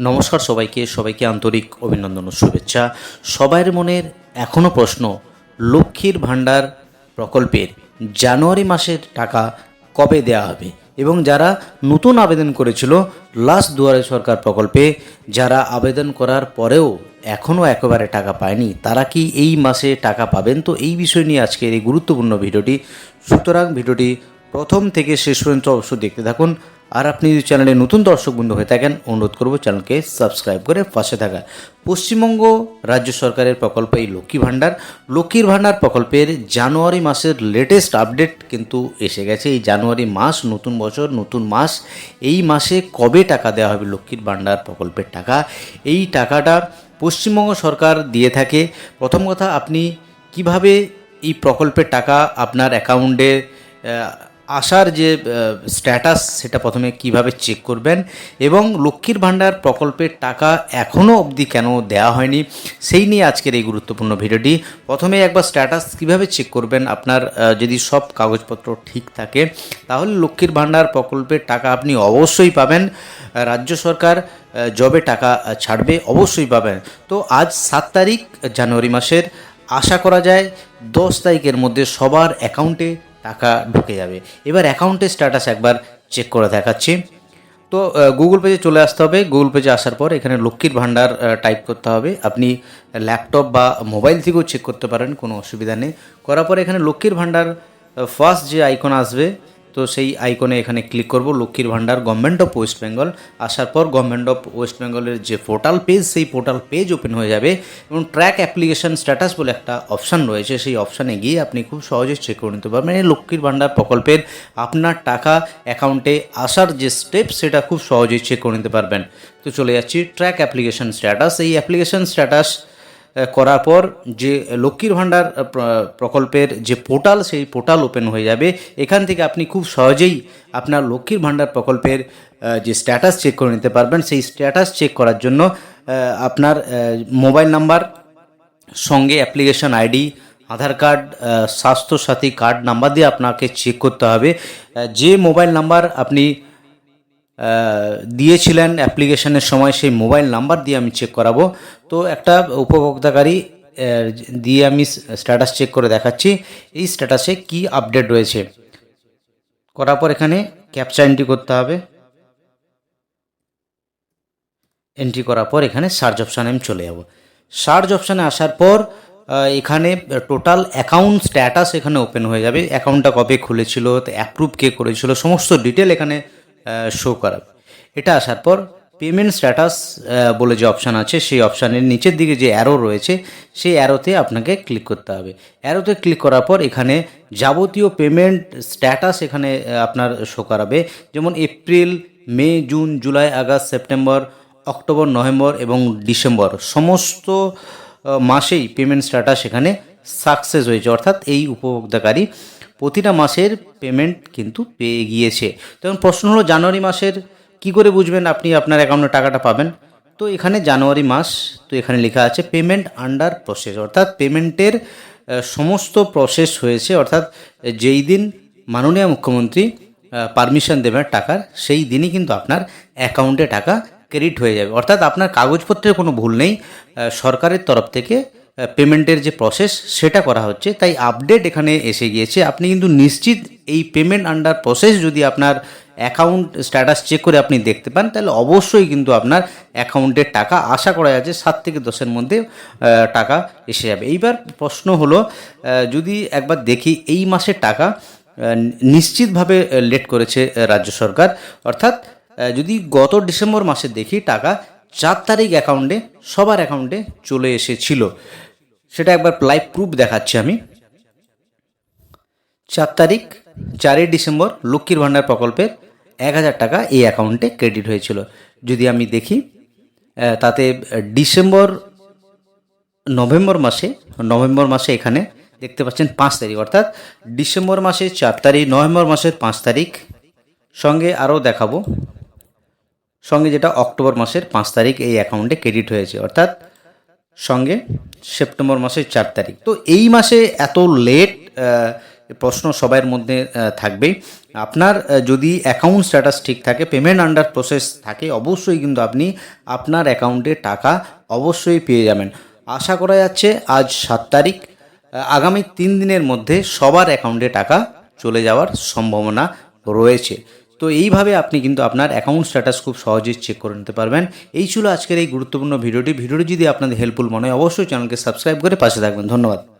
নমস্কার সবাইকে আন্তরিক অভিনন্দন ও শুভেচ্ছা। সবার মনের এখনও প্রশ্ন, লক্ষ্মীর ভাণ্ডার প্রকল্পের জানুয়ারি মাসের টাকা কবে দেওয়া হবে, এবং যারা নতুন আবেদন করেছিল লাস্ট দুয়ারে সরকার প্রকল্পে, যারা আবেদন করার পরেও এখনও একেবারে টাকা পায়নি, তারা কি এই মাসে টাকা পাবেন? তো এই বিষয় নিয়ে আজকের এই গুরুত্বপূর্ণ ভিডিওটি। সুতরাং ভিডিওটি প্রথম থেকে শেষ পর্যন্ত অবশ্যই দেখতে থাকুন। আর আপনি যদি চ্যানেলে নতুন দর্শক বন্ধু হয়ে থাকেন, অনুরোধ করব চ্যানেলকে সাবস্ক্রাইব করে পাশে থাকা। পশ্চিমবঙ্গ রাজ্য সরকারের প্রকল্প এই লক্ষ্মীর ভাণ্ডার প্রকল্পের জানুয়ারি মাসের লেটেস্ট আপডেট কিন্তু এসে গেছে। এই জানুয়ারি মাস, নতুন বছর, নতুন মাস, এই মাসে কবে টাকা দেওয়া হবে লক্ষ্মীর ভাণ্ডার প্রকল্পের টাকা, এই টাকাটা পশ্চিমবঙ্গ সরকার দিয়ে থাকে। প্রথম কথা, আপনি কিভাবে এই প্রকল্পের টাকা আপনার অ্যাকাউন্টে আসার যে স্ট্যাটাস, সেটা প্রথমে কিভাবে চেক করবেন, এবং লক্ষ্মীর ভাণ্ডার প্রকল্পের টাকা এখনও অবধি কেন দেওয়া হয়নি, সেই নিয়ে আজকের এই গুরুত্বপূর্ণ ভিডিওটি। প্রথমে একবার স্ট্যাটাস কিভাবে চেক করবেন, আপনার যদি সব কাগজপত্র ঠিক থাকে, তাহলে লক্ষ্মীর ভাণ্ডার প্রকল্পের টাকা আপনি অবশ্যই পাবেন। রাজ্য সরকার জবে টাকা ছাড়বে, অবশ্যই পাবেন। তো আজ 7 তারিখ জানুয়ারি মাসের, আশা করা যায় 10 তারিখের মধ্যে সবার অ্যাকাউন্টে টাকা ঢুকে যাবে। এবার অ্যাকাউন্টের স্ট্যাটাস একবার চেক করে দেখাচ্ছি। তো গুগল পেজে চলে আসতে হবে। গুগল পেজে আসার পর এখানে লক্ষ্মীর ভাণ্ডার টাইপ করতে হবে। আপনি ল্যাপটপ বা মোবাইল থেকেও চেক করতে পারেন, কোনো অসুবিধা নেই। করার পর এখানে লক্ষ্মীর ভাণ্ডার ফার্স্ট যে আইকন আসবে, তো সেই আইকনে এখানে ক্লিক করব। লক্ষ্মীর ভাণ্ডার গভর্নমেন্ট অফ ওয়েস্ট বেঙ্গল, আসার পর গভর্নমেন্ট অফ ওয়েস্ট বেঙ্গলের যে পোর্টাল পেজ, সেই পোর্টাল পেজ ওপেন হয়ে যাবে, এবং ট্র্যাক অ্যাপ্লিকেশন স্ট্যাটাস বলে একটা অপশান রয়েছে। সেই অপশানে গিয়ে আপনি খুব সহজে চেক করে নিতে পারবেন এই লক্ষ্মীর ভাণ্ডার প্রকল্পের আপনার টাকা অ্যাকাউন্টে আসার যে স্টেপ, সেটা খুব সহজেই চেক করে নিতে পারবেন। তো চলে যাচ্ছি ট্র্যাক অ্যাপ্লিকেশন স্ট্যাটাস। এই অ্যাপ্লিকেশন স্ট্যাটাস করার পর যে লক্ষ্মীর ভাণ্ডার প্রকল্পের যে পোর্টাল, সেই পোর্টাল ওপেন হয়ে যাবে। এখান থেকে আপনি খুব সহজেই আপনার লক্ষ্মীর ভাণ্ডার প্রকল্পের যে স্ট্যাটাস চেক করে নিতে পারবেন। সেই স্ট্যাটাস চেক করার জন্য আপনার মোবাইল নাম্বার সঙ্গে অ্যাপ্লিকেশন আইডি, আধার কার্ড, স্বাস্থ্যসাথী কার্ড নাম্বার দিয়ে আপনাকে চেক করতে হবে। যে মোবাইল নাম্বার আপনি দিয়েছিলেন অ্যাপ্লিকেশনের সময়, সেই মোবাইল নাম্বার দিয়ে আমি চেক করাবো। তো একটা উপভোক্তাকারী দিয়ে আমি স্ট্যাটাস চেক করে দেখাচ্ছি এই স্ট্যাটাসে কি আপডেট রয়েছে। করার পর এখানে ক্যাপচা এন্ট্রি করতে হবে। এন্ট্রি করার পর এখানে সার্চ অপশানে আমি চলে যাব। সার্চ অপশানে আসার পর এখানে টোটাল অ্যাকাউন্ট স্ট্যাটাস এখানে ওপেন হয়ে যাবে। অ্যাকাউন্টটা কবে খুলেছিল, অ্যাপ্রুভ কে করেছিল, সমস্ত ডিটেল এখানে শো করাবে। এটা আসার পর পেমেন্ট স্ট্যাটাস বলে যে অপশান আছে, সেই অপশানের নিচের দিকে যে অ্যারো রয়েছে, সেই অ্যারোতে আপনাকে ক্লিক করতে হবে। অ্যারোতে ক্লিক করার পর এখানে যাবতীয় পেমেন্ট স্ট্যাটাস এখানে আপনার শো করাবে। যেমন April, May, June, July, August, September, October, November এবং ডিসেম্বর সমস্ত মাসেই পেমেন্ট স্ট্যাটাস এখানে সাকসেস হয়েছে, অর্থাৎ এই উপভোক্তাকারী প্রতিটা মাসের পেমেন্ট কিন্তু পেয়ে গিয়েছে। তখন প্রশ্ন হলো, জানুয়ারি মাসের কি করে বুঝবেন আপনি আপনার অ্যাকাউন্টে টাকাটা পাবেন? তো এখানে জানুয়ারি মাস, তো এখানে লেখা আছে পেমেন্ট আন্ডার প্রসেস, অর্থাৎ পেমেন্টের সমস্ত প্রসেস হয়েছে, অর্থাৎ যেই দিন মাননীয় মুখ্যমন্ত্রী পারমিশন দেবেন টাকার, সেই দিনই কিন্তু আপনার অ্যাকাউন্টে টাকা ক্রেডিট হয়ে যাবে। অর্থাৎ আপনার কাগজপত্রের কোনো ভুল নেই, সরকারের তরফ থেকে পেমেন্টের যে প্রসেস সেটা করা হচ্ছে, তাই আপডেট এখানে এসে গিয়েছে। আপনি কিন্তু নিশ্চিত এই পেমেন্ট আন্ডার প্রসেস যদি আপনার অ্যাকাউন্ট স্ট্যাটাস চেক করে আপনি দেখতে পান, তাহলে অবশ্যই কিন্তু আপনার অ্যাকাউন্টের টাকা আশা করা যাচ্ছে 7 থেকে 10-এর মধ্যে টাকা এসে যাবে। এইবার প্রশ্ন হলো, যদি একবার দেখি এই মাসের টাকা নিশ্চিতভাবে লেট করেছে রাজ্য সরকার, অর্থাৎ যদি গত ডিসেম্বর মাসে দেখি, টাকা 4 তারিখ অ্যাকাউন্টে সবার অ্যাকাউন্টে চলে এসেছিল। সেটা একবার লাইভ প্রুফ দেখাচ্ছি আমি। 4 তারিখ, 4ই ডিসেম্বর লক্ষ্মীর ভাণ্ডার প্রকল্পের 1000 টাকা এই অ্যাকাউন্টে ক্রেডিট হয়েছিল। যদি আমি দেখি, তাতে নভেম্বর মাসে এখানে দেখতে পাচ্ছেন 5 তারিখ, অর্থাৎ ডিসেম্বর মাসে 4 তারিখ, নভেম্বর মাসের 5 তারিখ, সঙ্গে আরও দেখাবো, সঙ্গে যেটা অক্টোবর মাসের 5 তারিখ এই অ্যাকাউন্টে ক্রেডিট হয়েছে, অর্থাৎ সঙ্গে সেপ্টেম্বর মাসের 4 তারিখ। তো এই মাসে এত লেট প্রশ্ন সবার মধ্যে থাকবে। আপনার যদি অ্যাকাউন্ট স্ট্যাটাস ঠিক থাকে, পেমেন্ট আন্ডার প্রসেস থাকে, অবশ্যই কিন্তু আপনি আপনার অ্যাকাউন্টে টাকা অবশ্যই পেয়ে যাবেন। আশা করা যাচ্ছে আজ 7 তারিখ, আগামী 3 দিনের মধ্যে সবার অ্যাকাউন্টে টাকা চলে যাওয়ার সম্ভাবনা রয়েছে। তো এইভাবে আপনি কিন্তু আপনার অ্যাকাউন্ট স্ট্যাটাস খুব সহজেই চেক করে নিতে পারবেন। এই ছিল আজকের এই গুরুত্বপূর্ণ ভিডিওটি যদি আপনাদের হেল্পফুল মনে হয় অবশ্যই চ্যানেলকে সাবস্ক্রাইব করে পাশে থাকবেন। ধন্যবাদ।